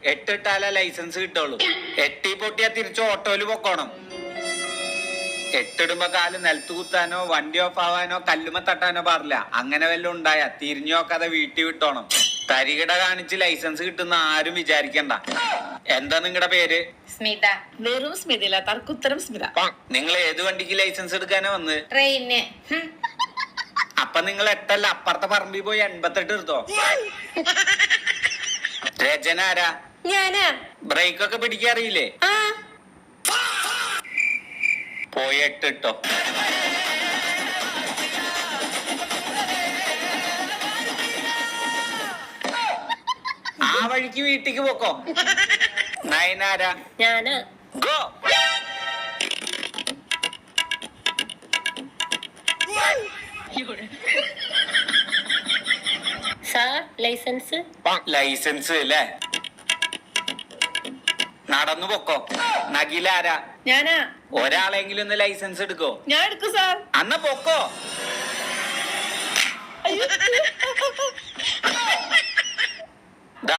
8 licence കിട്ടുള്ളൂ. 8 പൊട്ടിയാ തിരിച്ച് ഓട്ടോയില് പൊക്കോണം. 8 കാല് നിലത്ത് കുത്താനോ വണ്ടി ഓഫ് ആവാനോ കല്ലുമ തട്ടാനോ പാടില്ല. അങ്ങനെ വല്ലതും ഉണ്ടായ തിരിഞ്ഞു നോക്കാതെ വീട്ടിൽ വിട്ടോണം. തരികിട കാണിച്ച് ലൈസൻസ് കിട്ടുന്ന ആരും വിചാരിക്കണ്ട. എന്താ നിങ്ങളുടെ പേര്? സ്മിത. വെറും സ്മിതയില്ല, തർക്കുത്തരം സ്മിത. നിങ്ങൾ ഏത് വണ്ടിക്ക് ലൈസൻസ് എടുക്കാനാ വന്ന്? ട്രെയിന്. അപ്പൊ നിങ്ങൾ 8 അപ്പുറത്തെ പറമ്പിൽ പോയി 88 എടുത്തോ. രചന ആരാ? ഞാനാ. ബ്രേക്ക് ഒക്കെ പിടിക്കാറിയില്ലേ? ആ പോയി 8 ഇട്ടോ. ആ വഴിക്ക് വീട്ടിക്ക് പോക്കോ. നയനാരാ? ഞാന്. ഗോ. Sir licence. ലൈസൻസ് അല്ലേ? നടന്നു പൊക്കോ. നഗിലാരാ? ഞാനാ. ഒരാളെങ്കിലും ഒന്ന് ലൈസൻസ് എടുക്കോ. ഞാൻ എടുക്കും സാർ. അന്ന് പൊക്കോ. അയ്യോ